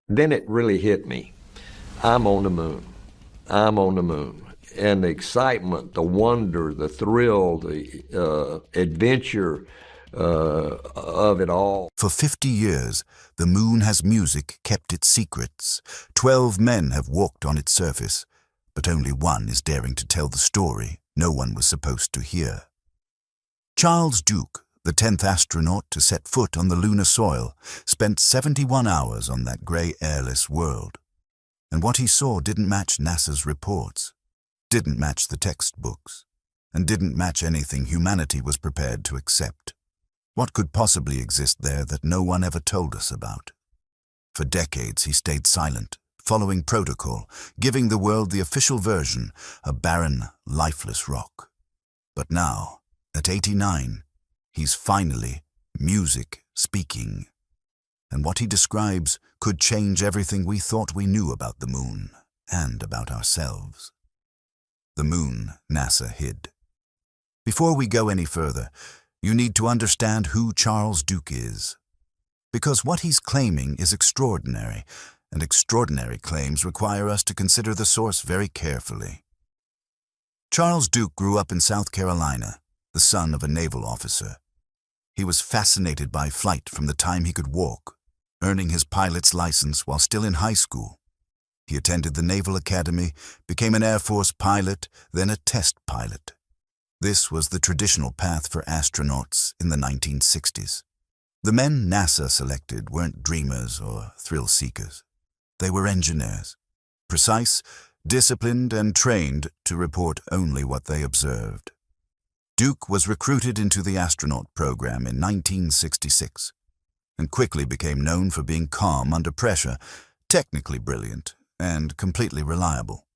Then it really hit me. I'm on the moon. I'm on the moon. And the excitement, the wonder, the thrill, the adventure of it all. For 50 years, the moon has music kept its secrets. 12 men have walked on its surface, but only one is daring to tell the story no one was supposed to hear. Charles Duke, the 10th astronaut to set foot on the lunar soil, spent 71 hours on that gray, airless world. And what he saw didn't match NASA's reports, didn't match the textbooks, and didn't match anything humanity was prepared to accept. What could possibly exist there that no one ever told us about? For decades he stayed silent, following protocol, giving the world the official version, a barren, lifeless rock. But now, at 89, he's finally music speaking. And what he describes could change everything we thought we knew about the moon and about ourselves. The moon NASA hid. Before we go any further, you need to understand who Charles Duke is. Because what he's claiming is extraordinary, and extraordinary claims require us to consider the source very carefully. Charles Duke grew up in South Carolina, the son of a naval officer. He was fascinated by flight from the time he could walk, earning his pilot's license while still in high school. He attended the Naval Academy, became an Air Force pilot, then a test pilot. This was the traditional path for astronauts in the 1960s. The men NASA selected weren't dreamers or thrill seekers. They were engineers, precise, disciplined, and trained to report only what they observed. Duke was recruited into the astronaut program in 1966 and quickly became known for being calm under pressure, technically brilliant, and completely reliable.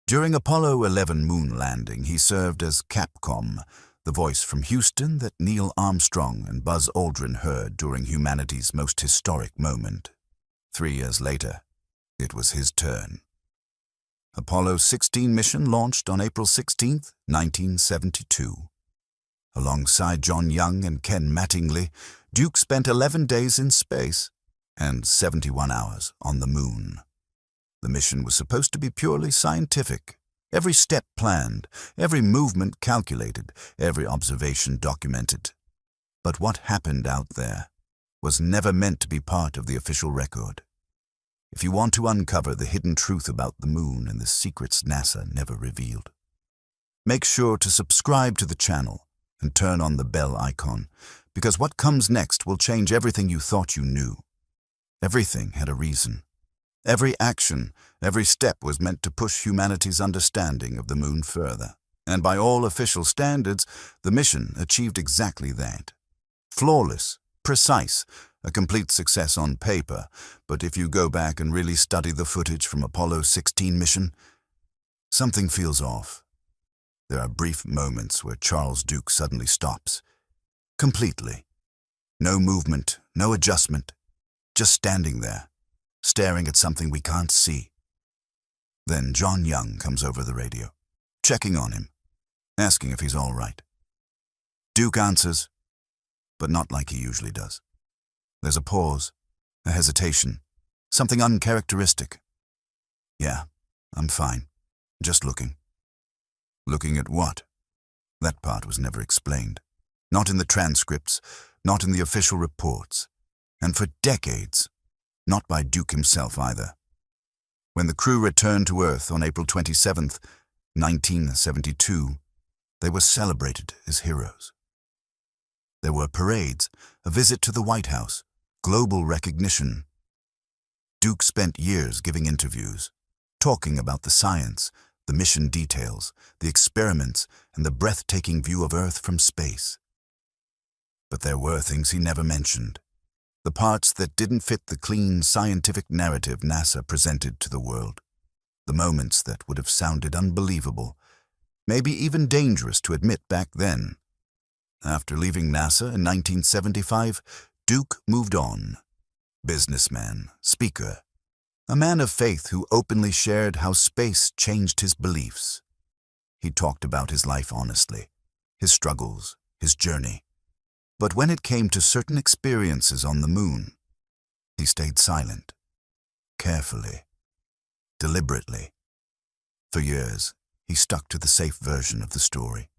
During Apollo 11 moon landing, he served as Capcom, the voice from Houston that Neil Armstrong and Buzz Aldrin heard during humanity's most historic moment. 3 years later, it was his turn. Apollo 16 mission launched on April 16, 1972. Alongside John Young and Ken Mattingly, Duke spent 11 days in space and 71 hours on the moon. The mission was supposed to be purely scientific, every step planned, every movement calculated, every observation documented. But what happened out there was never meant to be part of the official record. If you want to uncover the hidden truth about the moon and the secrets NASA never revealed, make sure to subscribe to the channel and turn on the bell icon, because what comes next will change everything you thought you knew. Everything had a reason. Every action, every step was meant to push humanity's understanding of the moon further. And by all official standards, the mission achieved exactly that. Flawless, precise, a complete success on paper, but if you go back and really study the footage from Apollo 16 mission, something feels off. There are brief moments where Charles Duke suddenly stops. Completely. No movement, no adjustment, just standing there, staring at something we can't see. Then John Young comes over the radio, checking on him, asking if he's all right. Duke answers, but not like he usually does. There's a pause, a hesitation, something uncharacteristic. Yeah, I'm fine. Just looking. Looking at what? That part was never explained. Not in the transcripts, not in the official reports. And for decades, not by Duke himself either. When the crew returned to Earth on April 27, 1972, they were celebrated as heroes. There were parades, a visit to the White House, global recognition. Duke spent years giving interviews, talking about the science, the mission details, the experiments, and the breathtaking view of Earth from space. But there were things he never mentioned, the parts that didn't fit the clean scientific narrative NASA presented to the world, the moments that would have sounded unbelievable, maybe even dangerous to admit back then. After leaving NASA in 1975, Duke moved on. Businessman, speaker, a man of faith who openly shared how space changed his beliefs. He talked about his life honestly, his struggles, his journey. But when it came to certain experiences on the moon, he stayed silent. carefully, deliberately. For years, he stuck to the safe version of the story,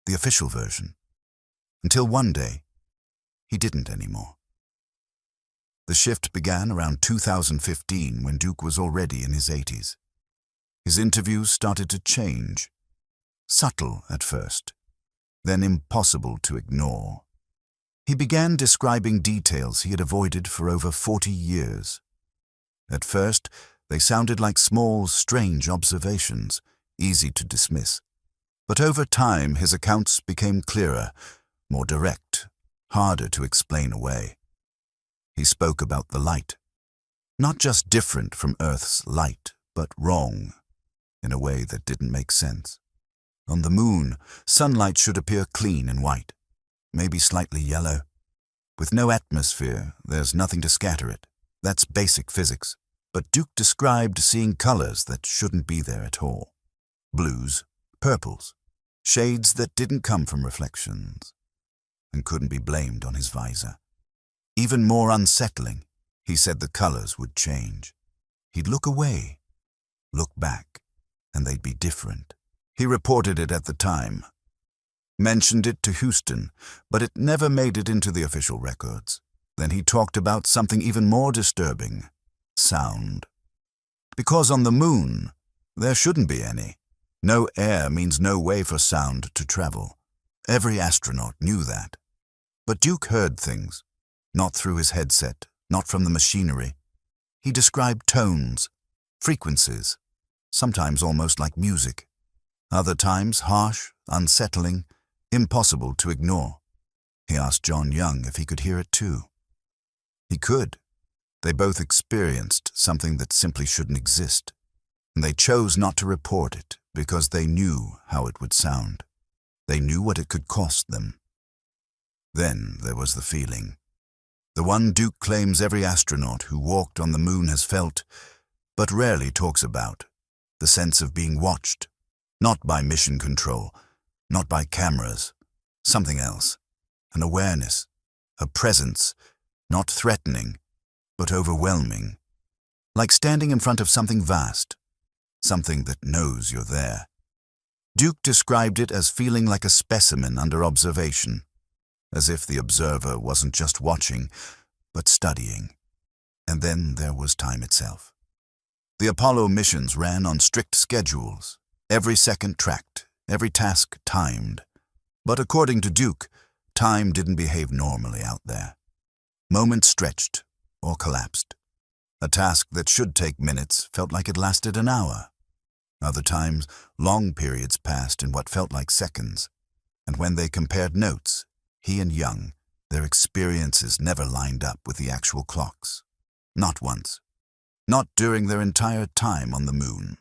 the official version, until one day, he didn't anymore. The shift began around 2015 when Duke was already in his 80s. His interviews started to change, subtle at first, then impossible to ignore. He began describing details he had avoided for over 40 years. At first, they sounded like small, strange observations, easy to dismiss. But over time, his accounts became clearer, more direct, harder to explain away. He spoke about the light, not just different from Earth's light, but wrong, in a way that didn't make sense. On the moon, sunlight should appear clean and white, maybe slightly yellow. With no atmosphere, there's nothing to scatter it. That's basic physics. But Duke described seeing colors that shouldn't be there at all. Blues, purples, shades that didn't come from reflections and couldn't be blamed on his visor. Even more unsettling, he said the colors would change. He'd look away, look back, and they'd be different. He reported it at the time, mentioned it to Houston, but it never made it into the official records. Then he talked about something even more disturbing, sound. Because on the moon, there shouldn't be any. No air means no way for sound to travel. Every astronaut knew that. But Duke heard things, not through his headset, not from the machinery. He described tones, frequencies, sometimes almost like music. Other times harsh, unsettling, impossible to ignore. He asked John Young if he could hear it too. He could. They both experienced something that simply shouldn't exist, and they chose not to report it because they knew how it would sound. They knew what it could cost them. Then there was the feeling, the one Duke claims every astronaut who walked on the moon has felt, but rarely talks about, the sense of being watched, not by mission control, not by cameras, something else, an awareness, a presence, not threatening, but overwhelming, like standing in front of something vast, something that knows you're there. Duke described it as feeling like a specimen under observation, as if the observer wasn't just watching, but studying. And then there was time itself. The Apollo missions ran on strict schedules, every second tracked, every task timed. But according to Duke, time didn't behave normally out there. Moments stretched or collapsed. A task that should take minutes felt like it lasted an hour. Other times, long periods passed in what felt like seconds. And when they compared notes, he and Young, their experiences never lined up with the actual clocks. Not once. Not during their entire time on the moon.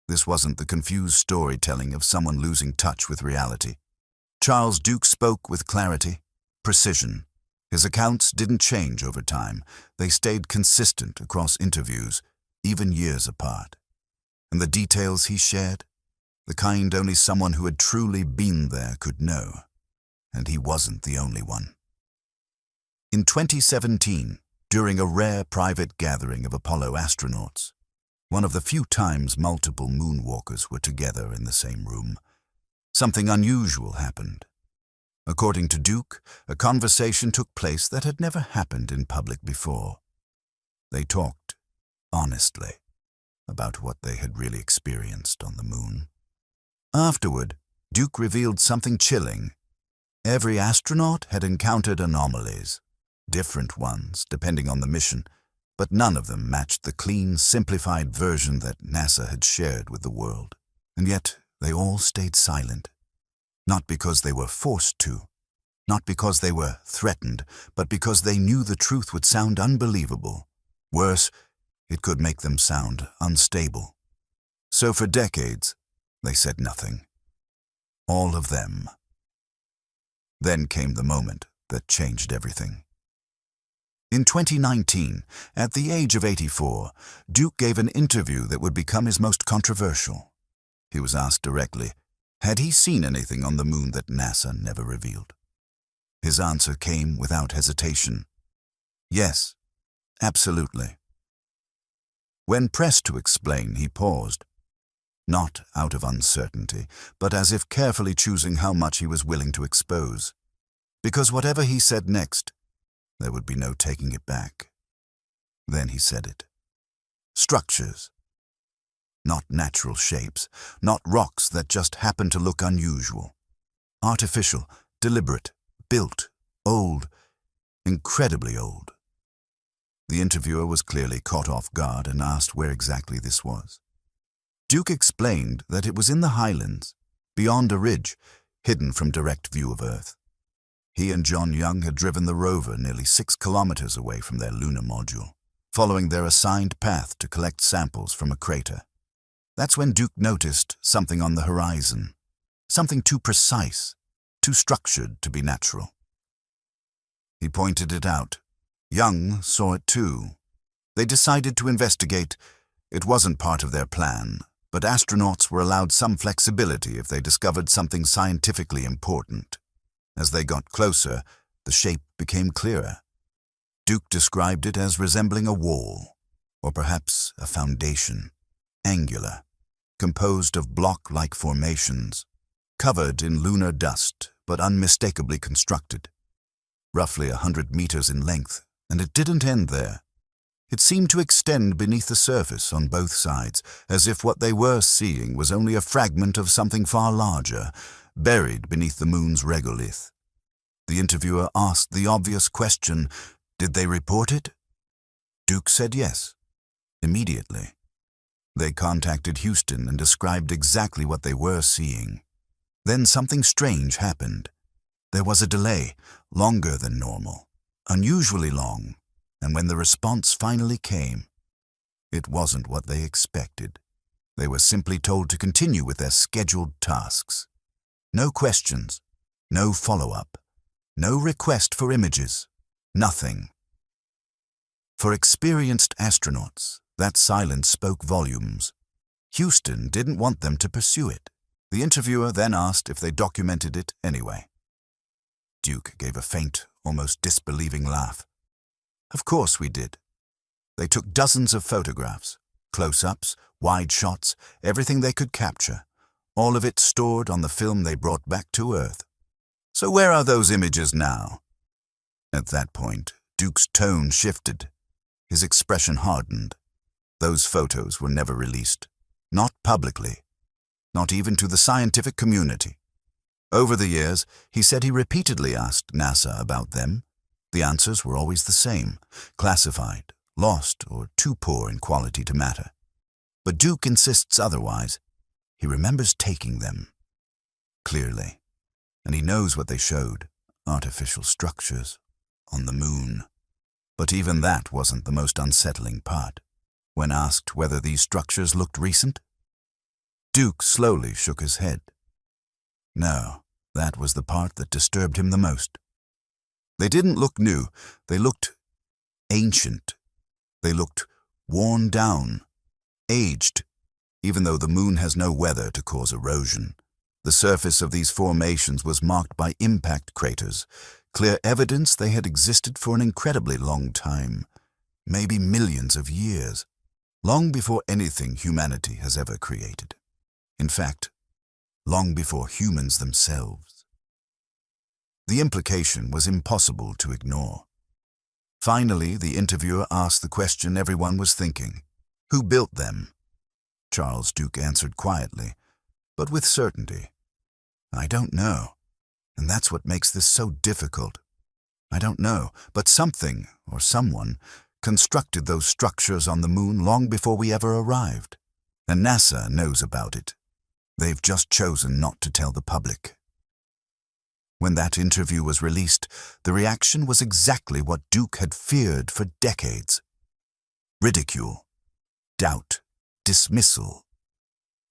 This wasn't the confused storytelling of someone losing touch with reality. Charles Duke spoke with clarity, precision. His accounts didn't change over time. They stayed consistent across interviews, even years apart. And the details he shared, the kind only someone who had truly been there could know. And he wasn't the only one. In 2017, during a rare private gathering of Apollo astronauts, one of the few times multiple moonwalkers were together in the same room, something unusual happened. According to Duke, a conversation took place that had never happened in public before. They talked, honestly, about what they had really experienced on the moon. Afterward, Duke revealed something chilling. Every astronaut had encountered anomalies, different ones depending on the mission, but none of them matched the clean, simplified version that NASA had shared with the world. And yet, they all stayed silent. Not because they were forced to, not because they were threatened, but because they knew the truth would sound unbelievable. Worse, it could make them sound unstable. So for decades, they said nothing. All of them. Then came the moment that changed everything. In 2019, at the age of 84, Duke gave an interview that would become his most controversial. He was asked directly, had he seen anything on the moon that NASA never revealed? His answer came without hesitation. Yes, absolutely. When pressed to explain, he paused, not out of uncertainty, but as if carefully choosing how much he was willing to expose. Because whatever he said next, there would be no taking it back. Then he said it. Structures. Not natural shapes, not rocks that just happen to look unusual. Artificial, deliberate, built, old, incredibly old. The interviewer was clearly caught off guard and asked where exactly this was. Duke explained that it was in the highlands, beyond a ridge, hidden from direct view of Earth. He and John Young had driven the rover nearly 6 kilometers away from their lunar module, following their assigned path to collect samples from a crater. That's when Duke noticed something on the horizon, something too precise, too structured to be natural. He pointed it out. Young saw it too. They decided to investigate. It wasn't part of their plan, but astronauts were allowed some flexibility if they discovered something scientifically important. As they got closer, the shape became clearer. Duke described it as resembling a wall, or perhaps a foundation, angular, composed of block-like formations, covered in lunar dust but unmistakably constructed. Roughly 100 meters in length, and it didn't end there. It seemed to extend beneath the surface on both sides, as if what they were seeing was only a fragment of something far larger, buried beneath the moon's regolith. The interviewer asked the obvious question, did they report it? Duke said yes, immediately. They contacted Houston and described exactly what they were seeing. Then something strange happened. There was a delay, longer than normal, unusually long, and when the response finally came, it wasn't what they expected. They were simply told to continue with their scheduled tasks. No questions, no follow-up, no request for images, nothing. For experienced astronauts, that silence spoke volumes. Houston didn't want them to pursue it. The interviewer then asked if they documented it anyway. Duke gave a faint, almost disbelieving laugh. Of course we did. They took dozens of photographs, close-ups, wide shots, everything they could capture, all of it stored on the film they brought back to Earth. So where are those images now? At that point, Duke's tone shifted. His expression hardened. Those photos were never released. Not publicly. Not even to the scientific community. Over the years, he said he repeatedly asked NASA about them. The answers were always the same, classified, lost, or too poor in quality to matter. But Duke insists otherwise. He remembers taking them. Clearly. And he knows what they showed, artificial structures, on the moon. But even that wasn't the most unsettling part. When asked whether these structures looked recent, Duke slowly shook his head. No, that was the part that disturbed him the most. They didn't look new, they looked ancient. They looked worn down, aged, even though the moon has no weather to cause erosion. The surface of these formations was marked by impact craters, clear evidence they had existed for an incredibly long time, maybe millions of years, long before anything humanity has ever created. In fact, long before humans themselves. The implication was impossible to ignore. Finally, the interviewer asked the question everyone was thinking. Who built them? Charles Duke answered quietly, but with certainty. I don't know, and that's what makes this so difficult. I don't know, but something, or someone, constructed those structures on the moon long before we ever arrived. And NASA knows about it. They've just chosen not to tell the public. When that interview was released, the reaction was exactly what Duke had feared for decades. Ridicule, doubt, dismissal.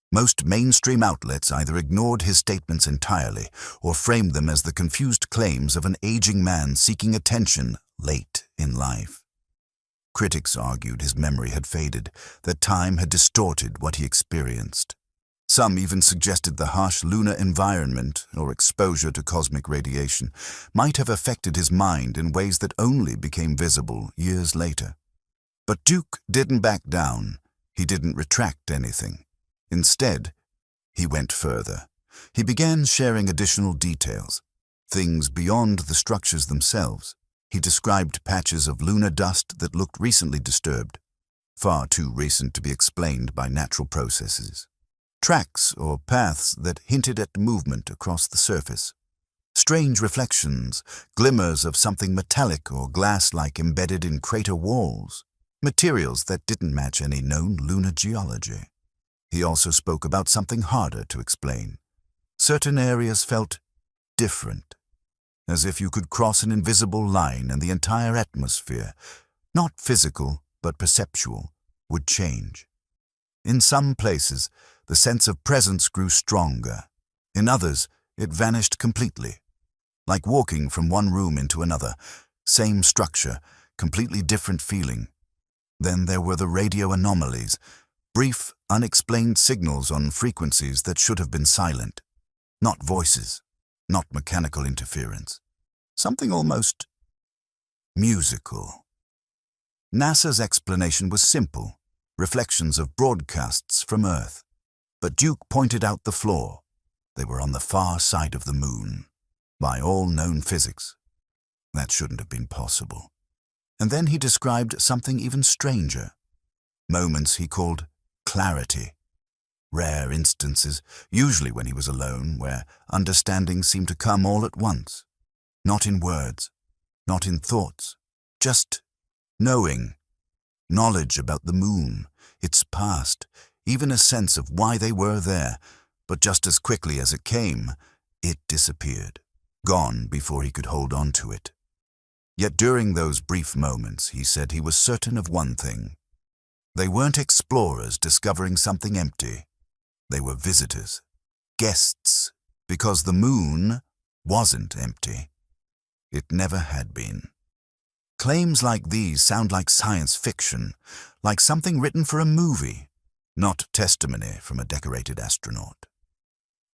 Most mainstream outlets either ignored his statements entirely or framed them as the confused claims of an aging man seeking attention late in life. Critics argued his memory had faded, that time had distorted what he experienced. Some even suggested the harsh lunar environment or exposure to cosmic radiation might have affected his mind in ways that only became visible years later. But Duke didn't back down. He didn't retract anything. Instead, he went further. He began sharing additional details, things beyond the structures themselves. He described patches of lunar dust that looked recently disturbed, far too recent to be explained by natural processes. Tracks or paths that hinted at movement across the surface. Strange reflections, glimmers of something metallic or glass-like embedded in crater walls. Materials that didn't match any known lunar geology. He also spoke about something harder to explain. Certain areas felt different, as if you could cross an invisible line and the entire atmosphere, not physical but perceptual, would change. In some places, the sense of presence grew stronger. In others, it vanished completely. Like walking from one room into another, same structure, completely different feeling. Then there were the radio anomalies, brief, unexplained signals on frequencies that should have been silent. Not voices, not mechanical interference. Something almost musical. NASA's explanation was simple, reflections of broadcasts from Earth. But Duke pointed out the flaw. They were on the far side of the moon. By all known physics, that shouldn't have been possible. And then he described something even stranger. Moments he called clarity. Rare instances, usually when he was alone, where understanding seemed to come all at once. Not in words, not in thoughts, just knowing. Knowledge about the moon, its past, even a sense of why they were there, but just as quickly as it came, it disappeared, gone before he could hold on to it. Yet during those brief moments, he said he was certain of one thing. They weren't explorers discovering something empty. They were visitors, guests, because the moon wasn't empty. It never had been. Claims like these sound like science fiction, like something written for a movie, not testimony from a decorated astronaut.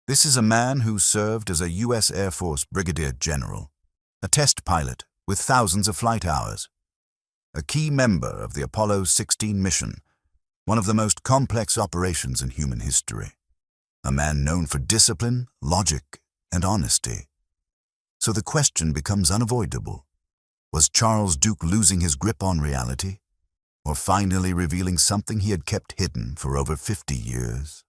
This is a man who served as a U.S. Air Force brigadier general, a test pilot with thousands of flight hours, a key member of the Apollo 16 mission, one of the most complex operations in human history, a man known for discipline, logic, and honesty. So the question becomes unavoidable. Was Charles Duke losing his grip on reality, or finally revealing something he had kept hidden for over 50 years?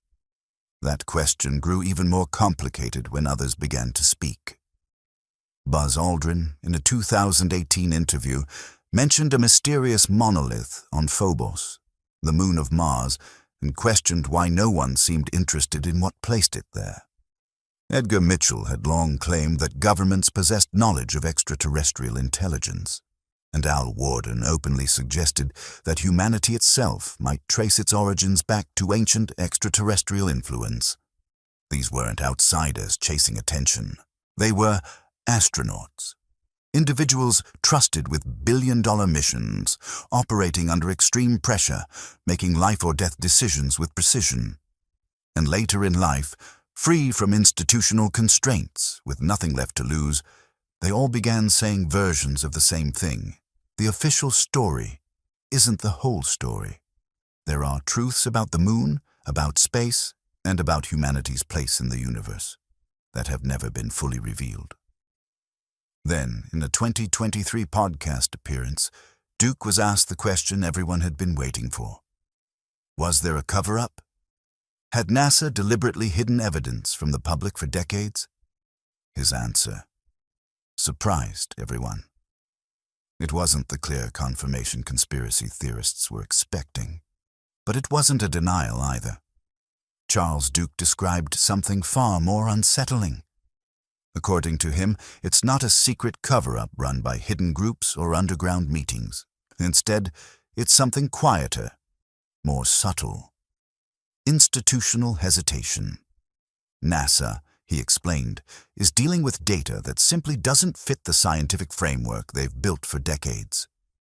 That question grew even more complicated when others began to speak. Buzz Aldrin, in a 2018 interview, mentioned a mysterious monolith on Phobos, the moon of Mars, and questioned why no one seemed interested in what placed it there. Edgar Mitchell had long claimed that governments possessed knowledge of extraterrestrial intelligence, and Al Warden openly suggested that humanity itself might trace its origins back to ancient extraterrestrial influence. These weren't outsiders chasing attention. They were astronauts, individuals trusted with billion-dollar missions, operating under extreme pressure, making life-or-death decisions with precision. And later in life, free from institutional constraints, with nothing left to lose, they all began saying versions of the same thing. The official story isn't the whole story. There are truths about the moon, about space, and about humanity's place in the universe that have never been fully revealed. Then, in a 2023 podcast appearance, Duke was asked the question everyone had been waiting for. Was there a cover-up? Had NASA deliberately hidden evidence from the public for decades? His answer surprised everyone. It wasn't the clear confirmation conspiracy theorists were expecting, but it wasn't a denial either. Charles Duke described something far more unsettling. According to him, it's not a secret cover-up run by hidden groups or underground meetings. Instead, it's something quieter, more subtle. Institutional hesitation. NASA, he explained, is dealing with data that simply doesn't fit the scientific framework they've built for decades.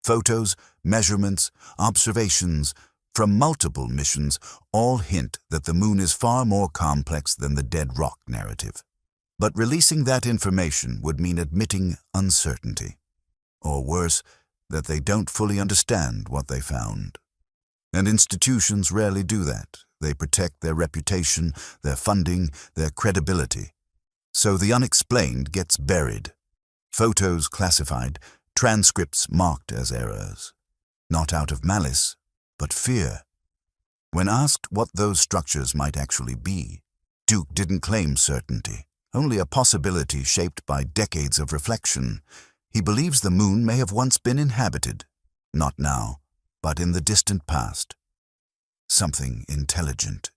Photos, measurements, observations from multiple missions all hint that the moon is far more complex than the dead rock narrative. But releasing that information would mean admitting uncertainty, or worse, that they don't fully understand what they found. And institutions rarely do that. They protect their reputation, their funding, their credibility. So the unexplained gets buried. Photos classified, transcripts marked as errors. Not out of malice, but fear. When asked what those structures might actually be, Duke didn't claim certainty, only a possibility shaped by decades of reflection. He believes the moon may have once been inhabited, not now, but in the distant past. Something intelligent.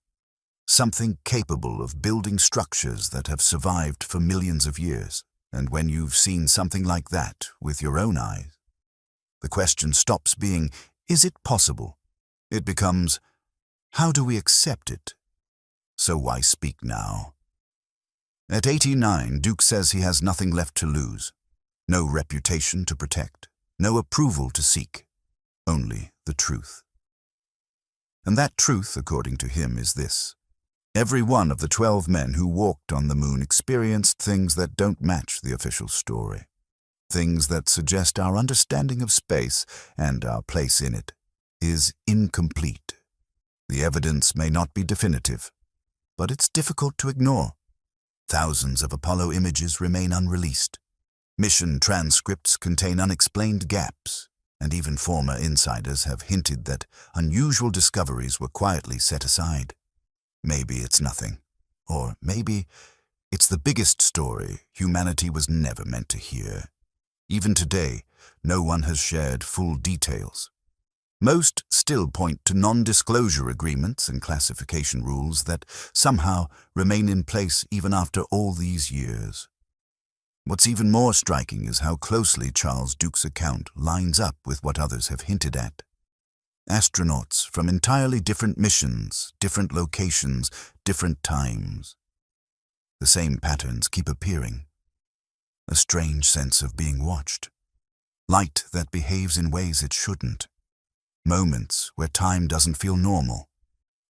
Something capable of building structures that have survived for millions of years. And when you've seen something like that with your own eyes, the question stops being, is it possible? It becomes, how do we accept it? So why speak now? At 89, Duke says he has nothing left to lose. No reputation to protect, no approval to seek, only the truth. And that truth, according to him, is this. Every one of the 12 men who walked on the moon experienced things that don't match the official story. Things that suggest our understanding of space and our place in it is incomplete. The evidence may not be definitive, but it's difficult to ignore. Thousands of Apollo images remain unreleased. Mission transcripts contain unexplained gaps, and even former insiders have hinted that unusual discoveries were quietly set aside. Maybe it's nothing, or maybe it's the biggest story humanity was never meant to hear. Even today, no one has shared full details. Most still point to non-disclosure agreements and classification rules that somehow remain in place even after all these years. What's even more striking is how closely Charles Duke's account lines up with what others have hinted at. Astronauts from entirely different missions, different locations, different times. The same patterns keep appearing. A strange sense of being watched. Light that behaves in ways it shouldn't. Moments where time doesn't feel normal.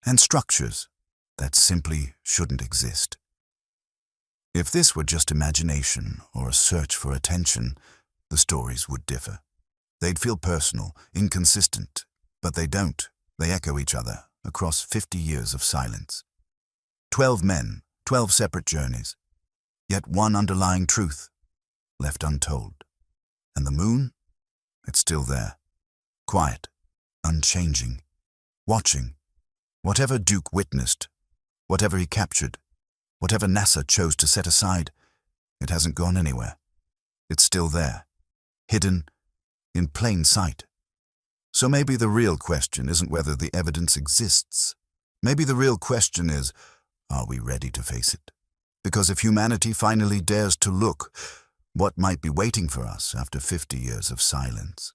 And structures that simply shouldn't exist. If this were just imagination or a search for attention, the stories would differ. They'd feel personal, inconsistent, but they don't. They echo each other across 50 years of silence. 12 men, 12 separate journeys, yet one underlying truth, left untold. And the moon? It's still there, quiet, unchanging, watching. Whatever Duke witnessed, whatever he captured, whatever NASA chose to set aside, it hasn't gone anywhere. It's still there, hidden, in plain sight. So maybe the real question isn't whether the evidence exists. Maybe the real question is, are we ready to face it? Because if humanity finally dares to look, what might be waiting for us after 50 years of silence?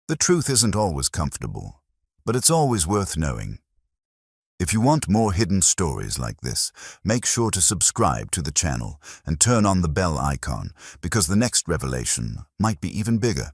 The truth isn't always comfortable, but it's always worth knowing. If you want more hidden stories like this, make sure to subscribe to the channel and turn on the bell icon, because the next revelation might be even bigger.